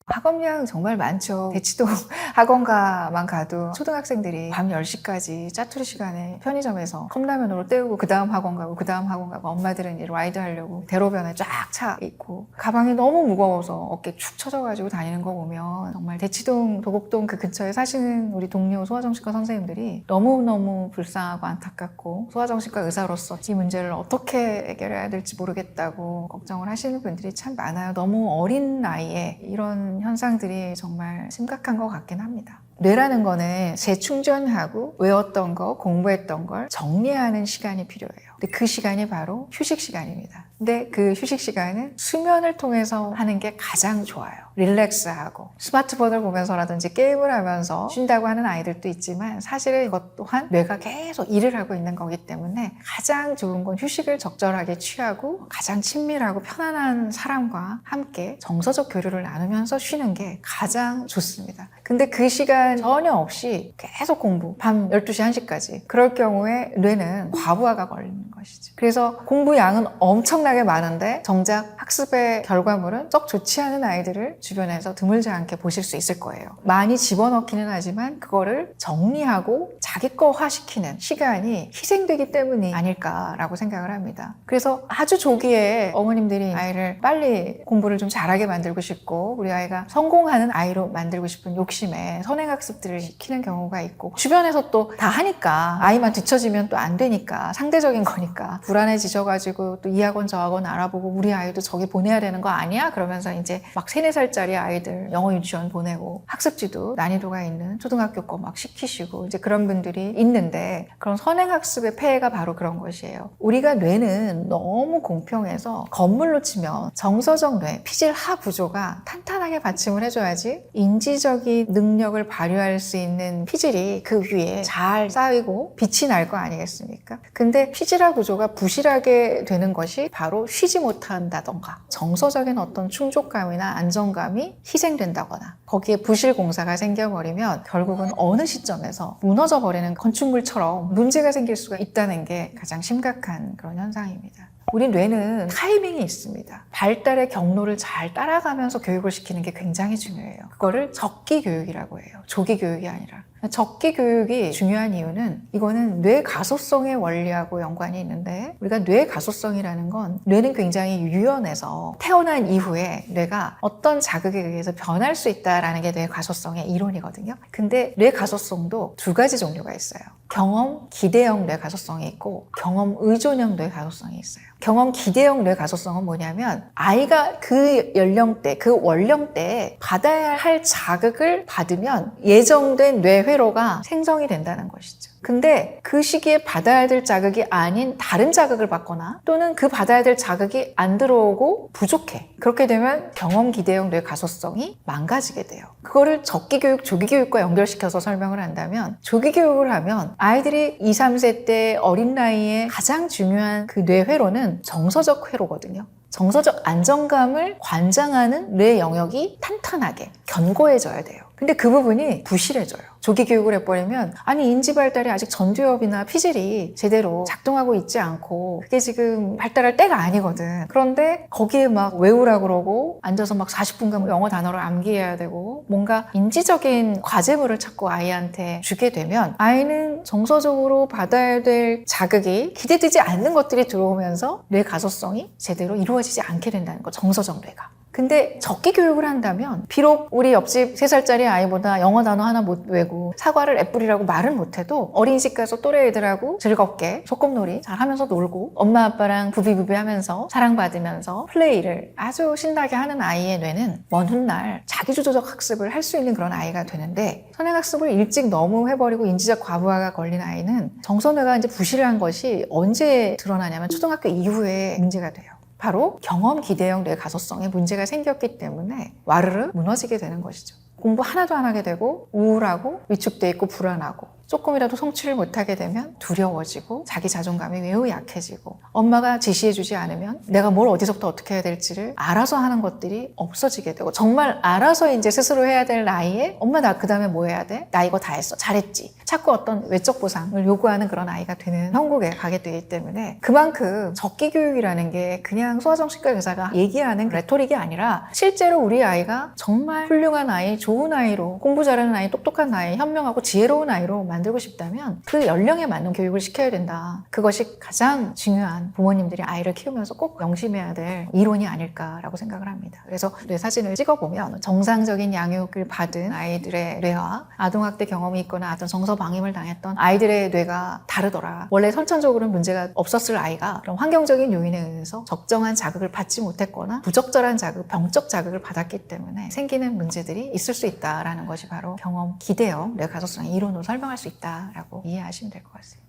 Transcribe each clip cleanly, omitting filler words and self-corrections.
학업량 정말 많죠. 대치동 학원가만 가도 초등학생들이 밤 10시까지 짜투리 시간에 편의점에서 컵라면으로 때우고 그 다음 학원 가고 그 다음 학원 가고, 엄마들은 이제 라이드 하려고 대로변에 쫙 차 있고 가방이 너무 무거워서 어깨 축 처져가지고 다니는 거 보면 정말 대치동 도곡동 그 근처에 사시는 우리 동료 소아정신과 선생님들이 너무너무 불쌍하고 안타깝고, 소아정신과 의사로서 이 문제를 어떻게 해결해야 될지 모르겠다고 걱정을 하시는 분들이 참 많아요. 너무 어린 나이에 이런 현상들이 정말 심각한 것 같긴 합니다. 뇌라는 거는 재충전하고 외웠던 거, 공부했던 걸 정리하는 시간이 필요해요. 근데 그 시간이 바로 휴식 시간입니다. 근데 그 휴식 시간은 수면을 통해서 하는 게 가장 좋아요. 릴렉스하고 스마트폰을 보면서라든지 게임을 하면서 쉰다고 하는 아이들도 있지만, 사실은 이것 또한 뇌가 계속 일을 하고 있는 거기 때문에 가장 좋은 건 휴식을 적절하게 취하고 가장 친밀하고 편안한 사람과 함께 정서적 교류를 나누면서 쉬는 게 가장 좋습니다. 근데 그 시간 전혀 없이 계속 공부, 밤 12시, 1시까지, 그럴 경우에 뇌는 과부하가 걸리는 것이죠. 그래서 공부 양은 엄청나게 많은데 정작 학습의 결과물은 썩 좋지 않은 아이들을 주변에서 드물지 않게 보실 수 있을 거예요. 많이 집어넣기는 하지만 그거를 정리하고 자기 거화시키는 시간이 희생되기 때문이 아닐까라고 생각을 합니다. 그래서 아주 조기에 어머님들이 아이를 빨리 공부를 좀 잘하게 만들고 싶고, 우리 아이가 성공하는 아이로 만들고 싶은 욕심에 선행학습들을 시키는 경우가 있고, 주변에서 또 다 하니까 아이만 뒤처지면 또 안 되니까, 상대적인 거니까 불안해지셔가지고 또 이 학원 저 학원 알아보고 우리 아이도 저기 보내야 되는 거 아니야? 그러면서 이제 막 3, 4살짜리 아이들 영어 유치원 보내고 학습지도 난이도가 있는 초등학교 거 막 시키시고, 이제 그런 분들이 있는데, 그런 선행학습의 폐해가 바로 그런 것이에요. 우리가 뇌는 너무 공평해서, 건물로 치면 정서적 뇌, 피질 하 구조가 탄탄하게 받침을 해줘야지 인지적인 능력을 발휘할 수 있는 피질이 그 위에 잘 쌓이고 빛이 날 거 아니겠습니까? 근데 피질하 구조가 부실하게 되는 것이 바로 쉬지 못한다던가 정서적인 어떤 충족감이나 안정감이 희생된다거나 거기에 부실 공사가 생겨버리면 결국은 어느 시점에서 무너져 버리는 건축물처럼 문제가 생길 수가 있다는 게 가장 심각한 그런 현상입니다. 우리 뇌는 타이밍이 있습니다. 발달의 경로를 잘 따라가면서 교육을 시키는 게 굉장히 중요해요. 그거를 적기 교육이라고 해요. 조기 교육이 아니라. 적기 교육이 중요한 이유는, 이거는 뇌 가소성의 원리하고 연관이 있는데, 우리가 뇌 가소성이라는 건, 뇌는 굉장히 유연해서 태어난 이후에 뇌가 어떤 자극에 의해서 변할 수 있다는 게 뇌 가소성의 이론이거든요. 근데 뇌 가소성도 2가지 종류가 있어요. 경험 기대형 뇌 가소성이 있고 경험 의존형 뇌 가소성이 있어요. 경험 기대형 뇌 가소성은 뭐냐면, 아이가 그 연령대, 그 원령대에 받아야 할 자극을 받으면 예정된 뇌 회로가 생성이 된다는 것이죠. 근데 그 시기에 받아야 될 자극이 아닌 다른 자극을 받거나, 또는 그 받아야 될 자극이 안 들어오고 부족해. 그렇게 되면 경험 기대형 뇌 가소성이 망가지게 돼요. 그거를 적기 교육, 조기 교육과 연결시켜서 설명을 한다면, 조기 교육을 하면 아이들이 2, 3세 때 어린 나이에 가장 중요한 그 뇌 회로는 정서적 회로거든요. 정서적 안정감을 관장하는 뇌 영역이 탄탄하게 견고해져야 돼요. 근데 그 부분이 부실해져요. 조기 교육을 해버리면, 아니 인지 발달이 아직 전두엽이나 피질이 제대로 작동하고 있지 않고 그게 지금 발달할 때가 아니거든. 그런데 거기에 막 외우라 그러고 앉아서 막 40분간 영어 단어를 암기해야 되고, 뭔가 인지적인 과제물을 자꾸 아이한테 주게 되면 아이는 정서적으로 받아야 될 자극이 기대되지 않는 것들이 들어오면서 뇌 가소성이 제대로 이루어지지 않게 된다는 거, 정서적 뇌가. 근데 적기 교육을 한다면, 비록 우리 옆집 3살짜리 아이보다 영어 단어 하나 못 외고 사과를 애플이라고 말은 못해도 어린이집 가서 또래 애들하고 즐겁게 소꿉놀이 잘하면서 놀고, 엄마 아빠랑 부비부비 하면서 사랑받으면서 플레이를 아주 신나게 하는 아이의 뇌는 먼 훗날 자기주도적 학습을 할 수 있는 그런 아이가 되는데, 선행학습을 일찍 너무 해버리고 인지적 과부하가 걸린 아이는 정서뇌가 이제 부실한 것이 언제 드러나냐면 초등학교 이후에 문제가 돼요. 바로 경험 기대형 뇌 가소성에 문제가 생겼기 때문에 와르르 무너지게 되는 것이죠. 공부 하나도 안 하게 되고 우울하고 위축돼 있고 불안하고, 조금이라도 성취를 못하게 되면 두려워지고 자기 자존감이 매우 약해지고 엄마가 지시해주지 않으면 내가 뭘 어디서부터 어떻게 해야 될지를 알아서 하는 것들이 없어지게 되고 정말 알아서 이제 스스로 해야 될 나이에 엄마 나 그 다음에 뭐 해야 돼? 나 이거 다 했어. 잘했지. 자꾸 어떤 외적 보상을 요구하는 그런 아이가 되는 형국에 가게 되기 때문에 그만큼 적기 교육이라는 게 그냥 소아정신과 의사가 얘기하는 레토릭이 아니라 실제로 우리 아이가 정말 훌륭한 아이, 좋은 아이로 공부 잘하는 아이, 똑똑한 아이, 현명하고 지혜로운 아이로 만들고 싶다면 그 연령에 맞는 교육을 시켜야 된다. 그것이 가장 중요한 부모님들이 아이를 키우면서 꼭 명심해야 될 이론이 아닐까라고 생각을 합니다. 그래서 뇌 사진을 찍어보면 정상적인 양육을 받은 아이들의 뇌와 아동학대 경험이 있거나 어떤 정서 방임을 당했던 아이들의 뇌가 다르더라. 원래 선천적으로는 문제가 없었을 아이가 그런 환경적인 요인에 의해서 적정한 자극을 받지 못했거나 부적절한 자극, 병적 자극을 받았기 때문에 생기는 문제들이 있을 수 있다라는 것이 바로 경험 기대형 뇌 가소성 이론으로 설명할 수 있다라고 이해하시면 될 것 같습니다.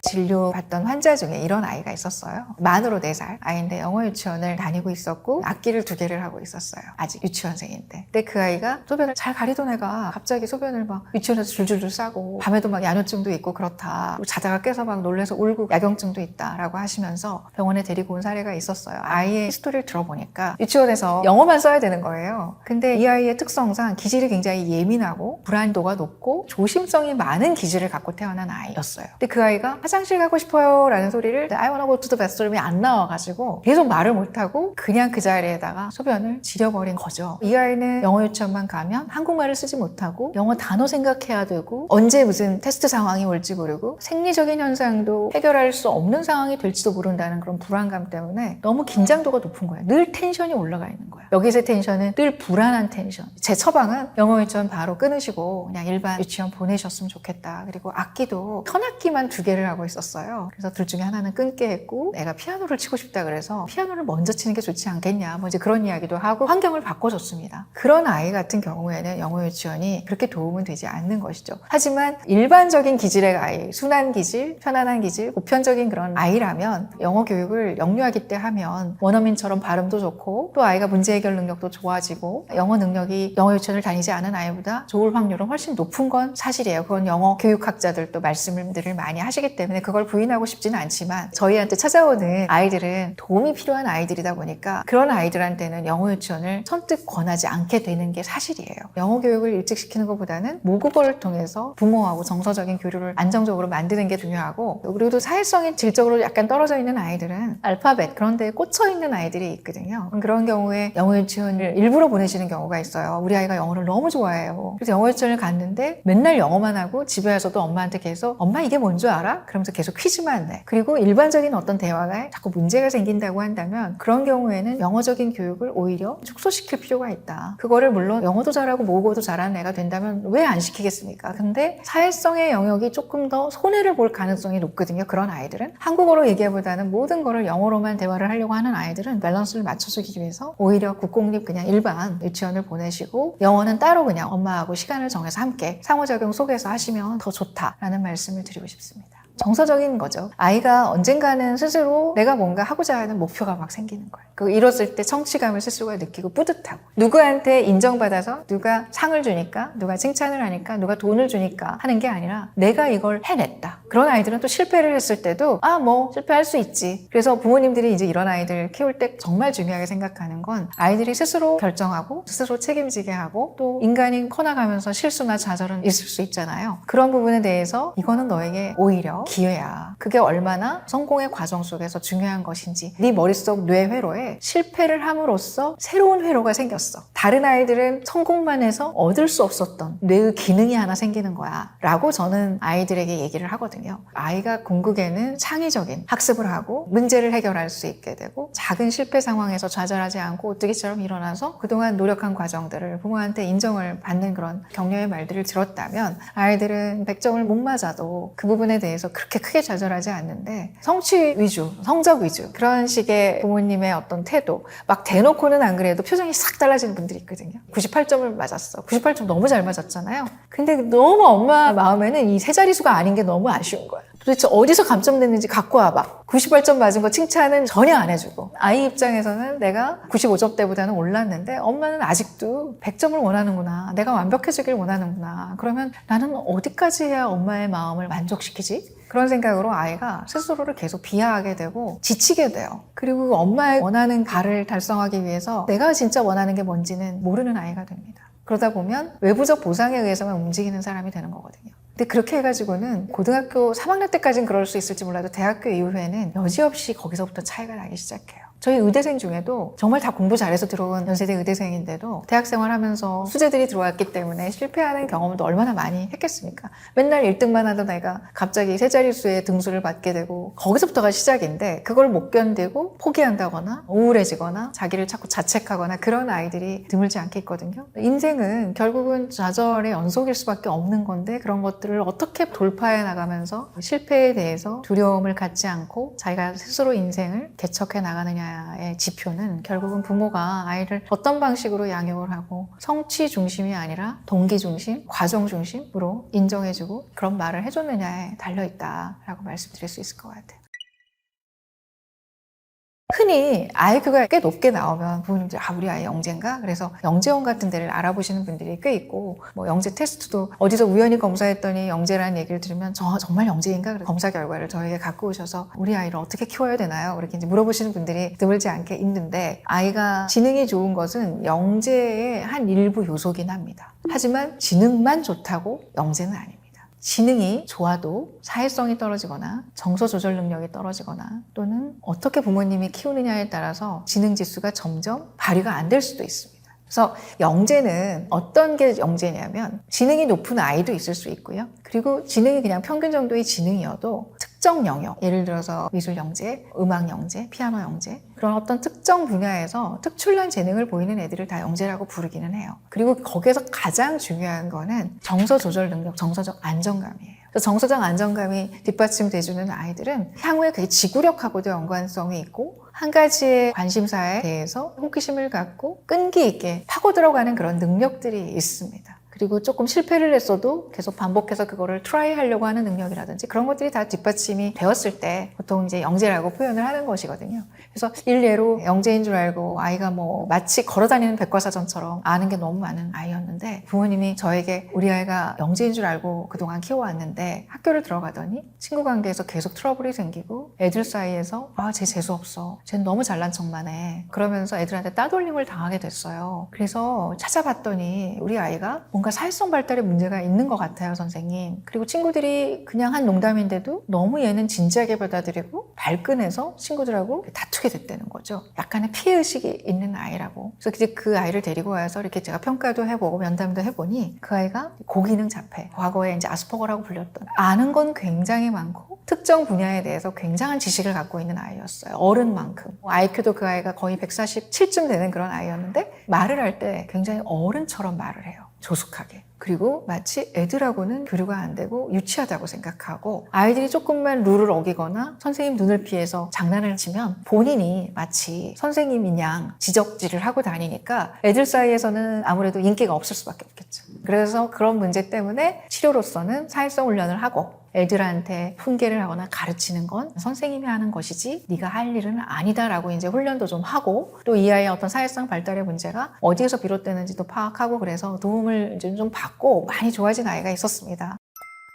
진료받던 환자 중에 이런 아이가 있었어요. 만으로 4살 아이인데 영어 유치원을 다니고 있었고 악기를 2개를 하고 있었어요. 아직 유치원생인데. 근데 그 아이가 소변을 잘 가리던 애가 갑자기 소변을 막 유치원에서 줄줄줄 싸고 밤에도 막 야뇨증도 있고 그렇다. 자다가 깨서 막 놀래서 울고 야경증도 있다라고 하시면서 병원에 데리고 온 사례가 있었어요. 아이의 스토리를 들어보니까 유치원에서 영어만 써야 되는 거예요. 근데 이 아이의 특성상 기질이 굉장히 예민하고 불안도가 높고 조심성이 많은 기질을 갖고 태어난 아이였어요. 근데 그 아이가 화장실 가고 싶어요 라는 소리를 I wanna go to the bathroom이 안 나와가지고 계속 말을 못하고 그냥 그 자리에다가 소변을 지려버린 거죠. 이 아이는 영어 유치원만 가면 한국말을 쓰지 못하고 영어 단어 생각해야 되고 언제 무슨 테스트 상황이 올지 모르고 생리적인 현상도 해결할 수 없는 상황이 될지도 모른다는 그런 불안감 때문에 너무 긴장도가 높은 거예요. 늘 텐션이 올라가 있는 거예요. 여기서의 텐션은 늘 불안한 텐션. 제 처방은 영어 유치원 바로 끊으시고 그냥 일반 유치원 보내셨으면 좋겠다. 그리고 악기도 현악기만 2개를 하고 있었어요. 그래서 둘 중에 하나는 끊게 했고 애가 피아노를 치고 싶다 그래서 피아노를 먼저 치는 게 좋지 않겠냐 뭐 이제 그런 이야기도 하고 환경을 바꿔줬습니다. 그런 아이 같은 경우에는 영어 유치원이 그렇게 도움은 되지 않는 것이죠. 하지만 일반적인 기질의 아이, 순한 기질, 편안한 기질, 보편적인 그런 아이라면 영어 교육을 영유아기 때 하면 원어민처럼 발음도 좋고 또 아이가 문제 해결 능력도 좋아지고 영어 능력이 영어 유치원을 다니지 않은 아이보다 좋을 확률은 훨씬 높은 건 사실이에요. 그건 영어 교육학자들도 말씀들을 많이 하시기 때문에 그걸 부인하고 싶지는 않지만 저희한테 찾아오는 아이들은 도움이 필요한 아이들이다 보니까 그런 아이들한테는 영어 유치원을 선뜻 권하지 않게 되는 게 사실이에요. 영어 교육을 일찍 시키는 것보다는 모국어를 통해서 부모하고 정서적인 교류를 안정적으로 만드는 게 중요하고 그리고 사회성이 질적으로 약간 떨어져 있는 아이들은 알파벳 그런 데에 꽂혀 있는 아이들이 있거든요. 그런 경우에 영어 유치원을 일부러 보내시는 경우가 있어요. 우리 아이가 영어를 너무 좋아해요. 그래서 영어 유치원을 갔는데 맨날 영어만 하고 집에 와서도 엄마한테 계속 엄마 이게 뭔 줄 알아? 그러면서 계속 퀴즈만 내. 그리고 일반적인 어떤 대화가 자꾸 문제가 생긴다고 한다면 그런 경우에는 영어적인 교육을 오히려 축소시킬 필요가 있다. 그거를 물론 영어도 잘하고 모국어도 잘하는 애가 된다면 왜 안 시키겠습니까? 근데 사회성의 영역이 조금 더 손해를 볼 가능성이 높거든요. 그런 아이들은 한국어로 얘기하보다는 모든 거를 영어로만 대화를 하려고 하는 아이들은 밸런스를 맞춰주기 위해서 오히려 국공립 그냥 일반 유치원을 보내시고 영어는 따로 그냥 엄마하고 시간을 정해서 함께 상호작용 속에서 하시면 더 좋다라는 말씀을 드리고 싶습니다. 정서적인 거죠. 아이가 언젠가는 스스로 내가 뭔가 하고자 하는 목표가 막 생기는 거예요. 그 이뤘을 때 성취감을 스스로가 느끼고 뿌듯하고 누구한테 인정받아서 누가 상을 주니까 누가 칭찬을 하니까 누가 돈을 주니까 하는 게 아니라 내가 이걸 해냈다. 그런 아이들은 또 실패를 했을 때도 뭐 실패할 수 있지. 그래서 부모님들이 이제 이런 아이들 키울 때 정말 중요하게 생각하는 건 아이들이 스스로 결정하고 스스로 책임지게 하고 또 인간이 커나가면서 실수나 좌절은 있을 수 있잖아요. 그런 부분에 대해서 이거는 너에게 오히려 기회야. 그게 얼마나 성공의 과정 속에서 중요한 것인지 네 머릿속 뇌회로에 실패를 함으로써 새로운 회로가 생겼어. 다른 아이들은 성공만 해서 얻을 수 없었던 뇌의 기능이 하나 생기는 거야 라고 저는 아이들에게 얘기를 하거든요. 아이가 궁극에는 창의적인 학습을 하고 문제를 해결할 수 있게 되고 작은 실패 상황에서 좌절하지 않고 오뚜기처럼 일어나서 그동안 노력한 과정들을 부모한테 인정을 받는 그런 격려의 말들을 들었다면 아이들은 100점을 못 맞아도 그 부분에 대해서 그렇게 크게 좌절하지 않는데 성취 위주, 성적 위주 그런 식의 부모님의 어떤 태도 막 대놓고는 안 그래도 표정이 싹 달라지는 분들이 있거든요. 98점을 맞았어. 98점 너무 잘 맞았잖아요. 근데 너무 엄마 마음에는 이 세 자릿수가 아닌 게 너무 아쉬운 거야. 도대체 어디서 감점 냈는지 갖고 와봐. 98점 맞은 거 칭찬은 전혀 안 해주고 아이 입장에서는 내가 95점대보다는 올랐는데 엄마는 아직도 100점을 원하는구나. 내가 완벽해지길 원하는구나. 그러면 나는 어디까지 해야 엄마의 마음을 만족시키지? 그런 생각으로 아이가 스스로를 계속 비하하게 되고 지치게 돼요. 그리고 엄마의 원하는 바를 달성하기 위해서 내가 진짜 원하는 게 뭔지는 모르는 아이가 됩니다. 그러다 보면 외부적 보상에 의해서만 움직이는 사람이 되는 거거든요. 근데 그렇게 해가지고는 고등학교 3학년 때까지는 그럴 수 있을지 몰라도 대학교 이후에는 여지없이 거기서부터 차이가 나기 시작해요. 저희 의대생 중에도 정말 다 공부 잘해서 들어온 연세대 의대생인데도 대학생활 하면서 수재들이 들어왔기 때문에 실패하는 경험도 얼마나 많이 했겠습니까? 맨날 1등만 하던 애가 갑자기 세 자릿수의 등수를 받게 되고 거기서부터가 시작인데 그걸 못 견디고 포기한다거나 우울해지거나 자기를 자꾸 자책하거나 그런 아이들이 드물지 않게 있거든요. 인생은 결국은 좌절의 연속일 수밖에 없는 건데 그런 것들을 어떻게 돌파해 나가면서 실패에 대해서 두려움을 갖지 않고 자기가 스스로 인생을 개척해 나가느냐 의 지표는 결국은 부모가 아이를 어떤 방식으로 양육을 하고 성취 중심이 아니라 동기 중심, 과정 중심으로 인정해주고 그런 말을 해줬느냐에 달려있다라고 말씀드릴 수 있을 것 같아요. 흔히 IQ가 꽤 높게 나오면 부모님들 우리 아이 영재인가? 그래서 영재원 같은 데를 알아보시는 분들이 꽤 있고 뭐 영재 테스트도 어디서 우연히 검사했더니 영재라는 얘기를 들으면 정말 영재인가? 그래서 검사 결과를 저에게 갖고 오셔서 우리 아이를 어떻게 키워야 되나요? 이렇게 이제 물어보시는 분들이 드물지 않게 있는데 아이가 지능이 좋은 것은 영재의 한 일부 요소긴 합니다. 하지만 지능만 좋다고 영재는 아닙니다. 지능이 좋아도 사회성이 떨어지거나 정서 조절 능력이 떨어지거나 또는 어떻게 부모님이 키우느냐에 따라서 지능 지수가 점점 발휘가 안 될 수도 있습니다. 그래서 영재는 어떤 게 영재냐면 지능이 높은 아이도 있을 수 있고요. 그리고 지능이 그냥 평균 정도의 지능이어도 특정 영역, 예를 들어서 미술 영재, 음악 영재, 피아노 영재 그런 어떤 특정 분야에서 특출난 재능을 보이는 애들을 다 영재라고 부르기는 해요. 그리고 거기에서 가장 중요한 거는 정서 조절 능력, 정서적 안정감이에요. 그래서 정서적 안정감이 뒷받침돼주는 아이들은 향후에 되게 지구력하고도 연관성이 있고 한 가지의 관심사에 대해서 호기심을 갖고 끈기 있게 파고 들어가는 그런 능력들이 있습니다. 그리고 조금 실패를 했어도 계속 반복해서 그거를 트라이 하려고 하는 능력이라든지 그런 것들이 다 뒷받침이 되었을 때 보통 이제 영재라고 표현을 하는 것이거든요. 그래서 일례로 영재인 줄 알고 아이가 뭐 마치 걸어다니는 백과사전처럼 아는 게 너무 많은 아이였는데 부모님이 저에게 우리 아이가 영재인 줄 알고 그동안 키워왔는데 학교를 들어가더니 친구 관계에서 계속 트러블이 생기고 애들 사이에서 쟤 재수없어. 쟤는 너무 잘난 척만 해. 그러면서 애들한테 따돌림을 당하게 됐어요. 그래서 찾아봤더니 우리 아이가 뭔가 사회성 발달에 문제가 있는 것 같아요, 선생님. 그리고 친구들이 그냥 한 농담인데도 너무 얘는 진지하게 받아들이고 발끈해서 친구들하고 다투게 됐다는 거죠. 약간의 피해의식이 있는 아이라고. 그래서 이제 그 아이를 데리고 와서 이렇게 제가 평가도 해보고 면담도 해보니 그 아이가 고기능 자폐, 과거에 이제 아스퍼거라고 불렸던 아는 건 굉장히 많고 특정 분야에 대해서 굉장한 지식을 갖고 있는 아이였어요. 어른만큼. IQ도 그 아이가 거의 147쯤 되는 그런 아이였는데 말을 할 때 굉장히 어른처럼 말을 해요. 조숙하게. 그리고 마치 애들하고는 교류가 안 되고 유치하다고 생각하고 아이들이 조금만 룰을 어기거나 선생님 눈을 피해서 장난을 치면 본인이 마치 선생님인 양 지적질을 하고 다니니까 애들 사이에서는 아무래도 인기가 없을 수밖에 없겠죠. 그래서 그런 문제 때문에 치료로서는 사회성 훈련을 하고 애들한테 훈계를 하거나 가르치는 건 선생님이 하는 것이지 네가 할 일은 아니다라고 이제 훈련도 좀 하고 또 이 아이의 어떤 사회성 발달의 문제가 어디에서 비롯되는지도 파악하고 그래서 도움을 이제 좀 받고 많이 좋아진 아이가 있었습니다.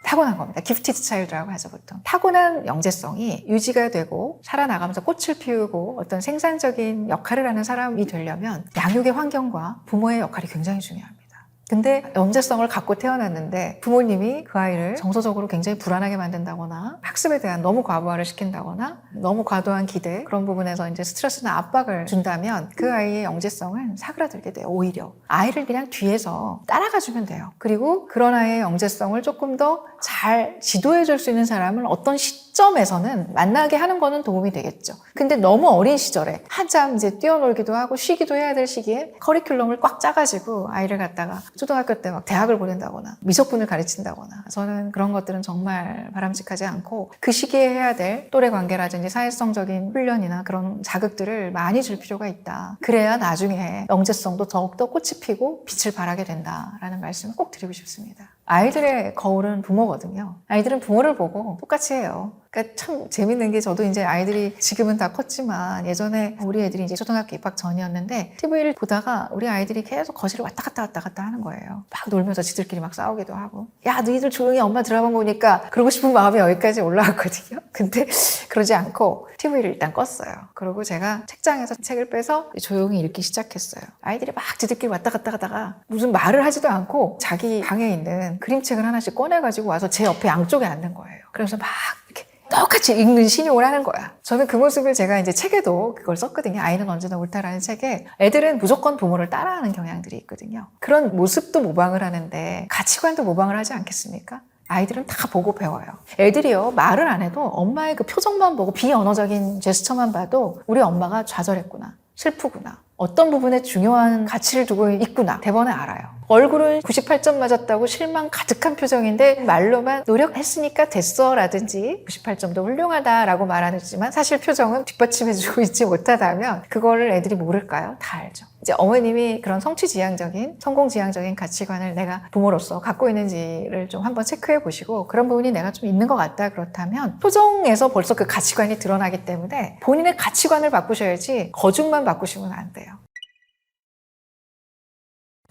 타고난 겁니다. 기프티드 차일드라고 하죠, 보통. 타고난 영재성이 유지가 되고 살아나가면서 꽃을 피우고 어떤 생산적인 역할을 하는 사람이 되려면 양육의 환경과 부모의 역할이 굉장히 중요합니다. 근데 영재성을 갖고 태어났는데 부모님이 그 아이를 정서적으로 굉장히 불안하게 만든다거나 학습에 대한 너무 과부하를 시킨다거나 너무 과도한 기대 그런 부분에서 이제 스트레스나 압박을 준다면 그 아이의 영재성은 사그라들게 돼요. 오히려 아이를 그냥 뒤에서 따라가 주면 돼요. 그리고 그런 아이의 영재성을 조금 더 잘 지도해 줄 수 있는 사람을 어떤 시점에서는 만나게 하는 거는 도움이 되겠죠. 근데 너무 어린 시절에 한참 이제 뛰어놀기도 하고 쉬기도 해야 될 시기에 커리큘럼을 꽉 짜가지고 아이를 갖다가 초등학교 때 막 대학을 보낸다거나 미적분을 가르친다거나 저는 그런 것들은 정말 바람직하지 않고 그 시기에 해야 될 또래 관계라든지 사회성적인 훈련이나 그런 자극들을 많이 줄 필요가 있다. 그래야 나중에 영재성도 더욱더 꽃이 피고 빛을 발하게 된다라는 말씀을 꼭 드리고 싶습니다. 아이들의 거울은 부모거든요. 아이들은 부모를 보고 똑같이 해요. 그러니까 참 재밌는 게 저도 이제 아이들이 지금은 다 컸지만 예전에 우리 애들이 이제 초등학교 입학 전이었는데 TV를 보다가 우리 아이들이 계속 거실을 왔다 갔다 하는 거예요. 막 놀면서 지들끼리 막 싸우기도 하고 야 너희들 조용히 엄마 드라마 보니까 그러고 싶은 마음이 여기까지 올라왔거든요. 근데 그러지 않고 TV를 일단 껐어요. 그리고 제가 책장에서 책을 빼서 조용히 읽기 시작했어요. 아이들이 막 지들끼리 왔다 갔다 하다가 무슨 말을 하지도 않고 자기 방에 있는 그림책을 하나씩 꺼내가지고 와서 제 옆에 양쪽에 앉는 거예요. 그래서 막 이렇게 똑같이 읽는 신용을 하는 거야. 저는 그 모습을 제가 이제 책에도 그걸 썼거든요. 아이는 언제나 옳다라는 책에 애들은 무조건 부모를 따라하는 경향들이 있거든요. 그런 모습도 모방을 하는데 가치관도 모방을 하지 않겠습니까? 아이들은 다 보고 배워요. 애들이요 말을 안 해도 엄마의 그 표정만 보고 비언어적인 제스처만 봐도 우리 엄마가 좌절했구나, 슬프구나, 어떤 부분에 중요한 가치를 두고 있구나 대번에 알아요. 얼굴은 98점 맞았다고 실망 가득한 표정인데 말로만 노력했으니까 됐어 라든지 98점도 훌륭하다라고 말하지만 사실 표정은 뒷받침해주고 있지 못하다면 그거를 애들이 모를까요? 다 알죠. 이제 어머님이 그런 성취지향적인 성공지향적인 가치관을 내가 부모로서 갖고 있는지를 좀 한번 체크해 보시고 그런 부분이 내가 좀 있는 것 같다 그렇다면 표정에서 벌써 그 가치관이 드러나기 때문에 본인의 가치관을 바꾸셔야지 거죽만 바꾸시면 안 돼요.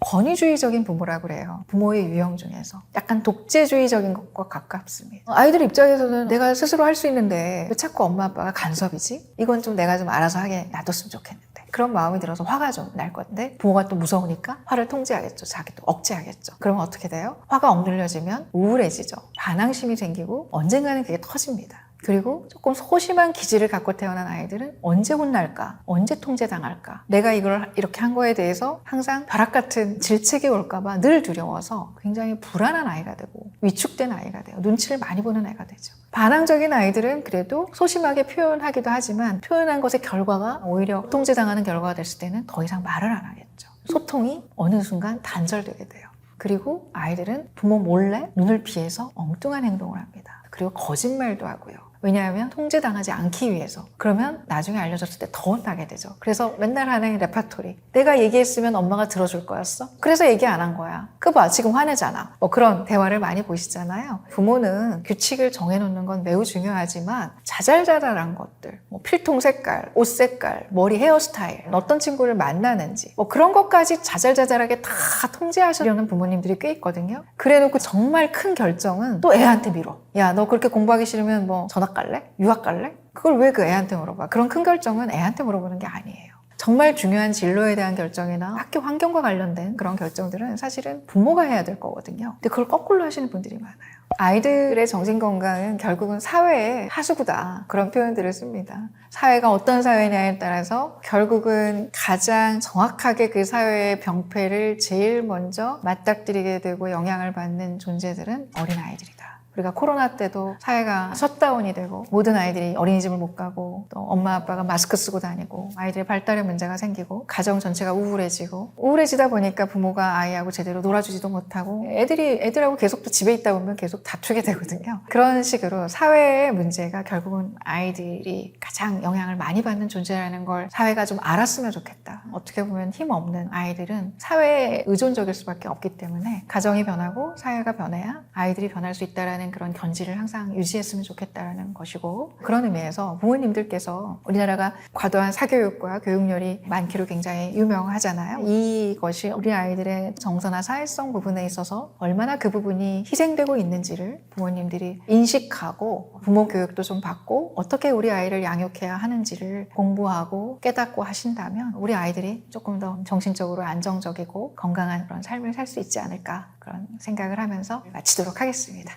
권위주의적인 부모라고 그래요. 부모의 유형 중에서. 약간 독재주의적인 것과 가깝습니다. 아이들 입장에서는 내가 스스로 할 수 있는데 왜 자꾸 엄마 아빠가 간섭이지? 이건 좀 내가 좀 알아서 하게 놔뒀으면 좋겠는데. 그런 마음이 들어서 화가 좀 날 건데 부모가 또 무서우니까 화를 통제하겠죠. 자기도 억제하겠죠. 그러면 어떻게 돼요? 화가 억눌려지면 우울해지죠. 반항심이 생기고 언젠가는 그게 터집니다. 그리고 조금 소심한 기질을 갖고 태어난 아이들은 언제 혼날까? 언제 통제당할까? 내가 이걸 이렇게 한 거에 대해서 항상 벼락 같은 질책이 올까봐 늘 두려워서 굉장히 불안한 아이가 되고 위축된 아이가 돼요. 눈치를 많이 보는 아이가 되죠. 반항적인 아이들은 그래도 소심하게 표현하기도 하지만 표현한 것의 결과가 오히려 통제당하는 결과가 됐을 때는 더 이상 말을 안 하겠죠. 소통이 어느 순간 단절되게 돼요. 그리고 아이들은 부모 몰래 눈을 피해서 엉뚱한 행동을 합니다. 그리고 거짓말도 하고요. 왜냐하면 통제당하지 않기 위해서. 그러면 나중에 알려줬을 때 더 혼나게 되죠. 그래서 맨날 하는 레파토리. 내가 얘기했으면 엄마가 들어줄 거였어? 그래서 얘기 안 한 거야. 그거 봐, 지금 화내잖아. 뭐 그런 대화를 많이 보시잖아요. 부모는 규칙을 정해놓는 건 매우 중요하지만 자잘자잘한 것들, 뭐 필통 색깔, 옷 색깔, 머리 헤어스타일, 어떤 친구를 만나는지 뭐 그런 것까지 자잘자잘하게 다 통제하시려는 부모님들이 꽤 있거든요. 그래놓고 정말 큰 결정은 또 애한테 밀어. 야, 너 그렇게 공부하기 싫으면 뭐 전학 갈래? 유학 갈래? 그걸 왜 그 애한테 물어봐? 그런 큰 결정은 애한테 물어보는 게 아니에요. 정말 중요한 진로에 대한 결정이나 학교 환경과 관련된 그런 결정들은 사실은 부모가 해야 될 거거든요. 근데 그걸 거꾸로 하시는 분들이 많아요. 아이들의 정신건강은 결국은 사회의 하수구다. 그런 표현들을 씁니다. 사회가 어떤 사회냐에 따라서 결국은 가장 정확하게 그 사회의 병폐를 제일 먼저 맞닥뜨리게 되고 영향을 받는 존재들은 어린아이들이다. 우리가 코로나 때도 사회가 셧다운이 되고 모든 아이들이 어린이집을 못 가고 또 엄마 아빠가 마스크 쓰고 다니고 아이들의 발달에 문제가 생기고 가정 전체가 우울해지고 우울해지다 보니까 부모가 아이하고 제대로 놀아주지도 못하고 애들하고 계속 또 집에 있다 보면 계속 다투게 되거든요. 그런 식으로 사회의 문제가 결국은 아이들이 가장 영향을 많이 받는 존재라는 걸 사회가 좀 알았으면 좋겠다. 어떻게 보면 힘없는 아이들은 사회에 의존적일 수밖에 없기 때문에 가정이 변하고 사회가 변해야 아이들이 변할 수 있다는 그런 견지를 항상 유지했으면 좋겠다는 것이고 그런 의미에서 부모님들께서 우리나라가 과도한 사교육과 교육열이 많기로 굉장히 유명하잖아요. 이것이 우리 아이들의 정서나 사회성 부분에 있어서 얼마나 그 부분이 희생되고 있는지를 부모님들이 인식하고 부모 교육도 좀 받고 어떻게 우리 아이를 양육해야 하는지를 공부하고 깨닫고 하신다면 우리 아이들이 조금 더 정신적으로 안정적이고 건강한 그런 삶을 살 수 있지 않을까 그런 생각을 하면서 마치도록 하겠습니다.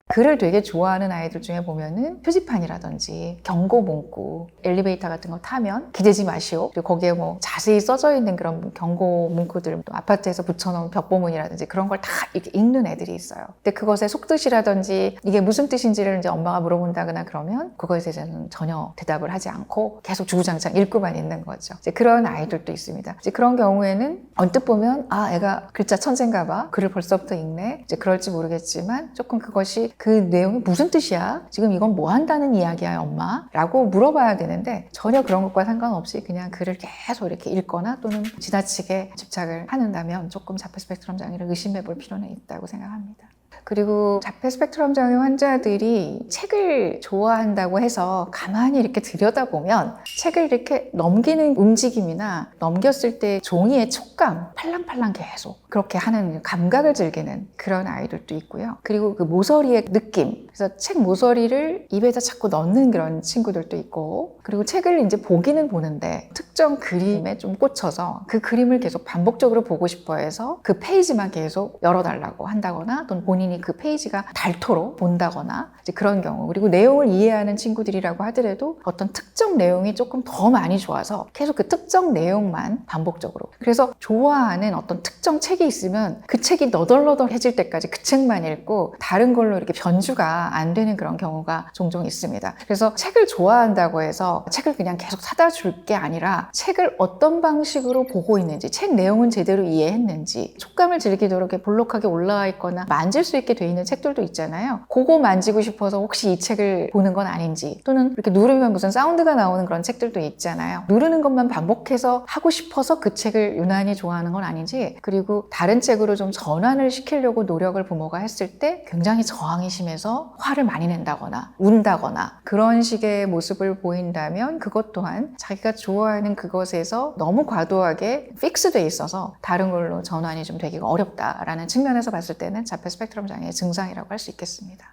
글을 되게 좋아하는 아이들 중에 보면은 표지판이라든지 경고 문구, 엘리베이터 같은 거 타면 기대지 마시오. 그리고 거기에 뭐 자세히 써져 있는 그런 경고 문구들, 또 아파트에서 붙여놓은 벽보문이라든지 그런 걸 다 이렇게 읽는 애들이 있어요. 근데 그것의 속뜻이라든지 이게 무슨 뜻인지를 이제 엄마가 물어본다거나 그러면 그거에 대해서는 전혀 대답을 하지 않고 계속 주구장창 읽고만 있는 거죠. 이제 그런 아이들도 있습니다. 이제 그런 경우에는 언뜻 보면 아, 애가 글자 천재인가 봐. 글을 벌써부터 읽네. 이제 그럴지 모르겠지만 조금 그것이 그 내용이 무슨 뜻이야? 지금 이건 뭐 한다는 이야기야, 엄마? 라고 물어봐야 되는데 전혀 그런 것과 상관없이 그냥 글을 계속 이렇게 읽거나 또는 지나치게 집착을 한다면 조금 자폐 스펙트럼 장애를 의심해 볼 필요는 있다고 생각합니다. 그리고 자폐 스펙트럼 장애 환자들이 책을 좋아한다고 해서 가만히 이렇게 들여다보면 책을 이렇게 넘기는 움직임이나 넘겼을 때 종이의 촉감, 팔랑팔랑 계속 그렇게 하는 감각을 즐기는 그런 아이들도 있고요. 그리고 그 모서리의 느낌, 그래서 책 모서리를 입에다 자꾸 넣는 그런 친구들도 있고, 그리고 책을 이제 보기는 보는데 특정 그림에 좀 꽂혀서 그 그림을 계속 반복적으로 보고 싶어 해서 그 페이지만 계속 열어달라고 한다거나 또는 본인이 그 페이지가 닳도록 본다거나 이제 그런 경우, 그리고 내용을 이해하는 친구들이라고 하더라도 어떤 특정 내용이 조금 더 많이 좋아서 계속 그 특정 내용만 반복적으로, 그래서 좋아하는 어떤 특정 책이 있으면 그 책이 너덜너덜해질 때까지 그 책만 읽고 다른 걸로 이렇게 변주가 안 되는 그런 경우가 종종 있습니다. 그래서 책을 좋아한다고 해서 책을 그냥 계속 사다 줄 게 아니라 책을 어떤 방식으로 보고 있는지, 책 내용은 제대로 이해했는지, 촉감을 즐기도록 이렇게 볼록하게 올라와 있거나 만질 수 있게 돼 있는 책들도 있잖아요. 그거 만지고 싶어서 혹시 이 책을 보는 건 아닌지, 또는 이렇게 누르면 무슨 사운드가 나오는 그런 책들도 있잖아요. 누르는 것만 반복해서 하고 싶어서 그 책을 유난히 좋아하는 건 아닌지, 그리고 다른 책으로 좀 전환을 시키려고 노력을 부모가 했을 때 굉장히 저항이 심해서 화를 많이 낸다거나 운다거나 그런 식의 모습을 보인다면 그것 또한 자기가 좋아하는 그것에서 너무 과도하게 픽스돼 있어서 다른 걸로 전환이 좀 되기가 어렵다라는 측면에서 봤을 때는 자폐 스펙트럼 장애의 증상이라고 할 수 있겠습니다.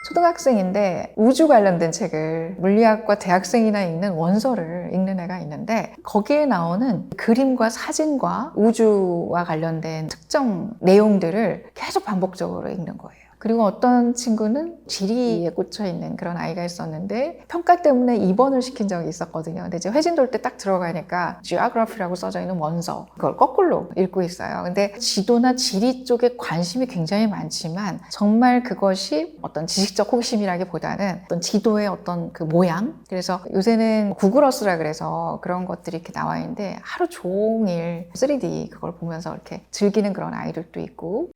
초등학생인데 우주 관련된 책을, 물리학과 대학생이나 읽는 원서를 읽는 애가 있는데 거기에 나오는 그림과 사진과 우주와 관련된 특정 내용들을 계속 반복적으로 읽는 거예요. 그리고 어떤 친구는 지리에 꽂혀 있는 그런 아이가 있었는데 평가 때문에 입원을 시킨 적이 있었거든요. 근데 이제 회진 돌 때 딱 들어가니까 geography라고 써져 있는 원서, 그걸 거꾸로 읽고 있어요. 근데 지도나 지리 쪽에 관심이 굉장히 많지만 정말 그것이 어떤 지식적 호기심이라기보다는 어떤 지도의 어떤 그 모양, 그래서 요새는 구글어스라 그래서 그런 것들이 이렇게 나와 있는데 하루 종일 3D 그걸 보면서 이렇게 즐기는 그런 아이들도 있고,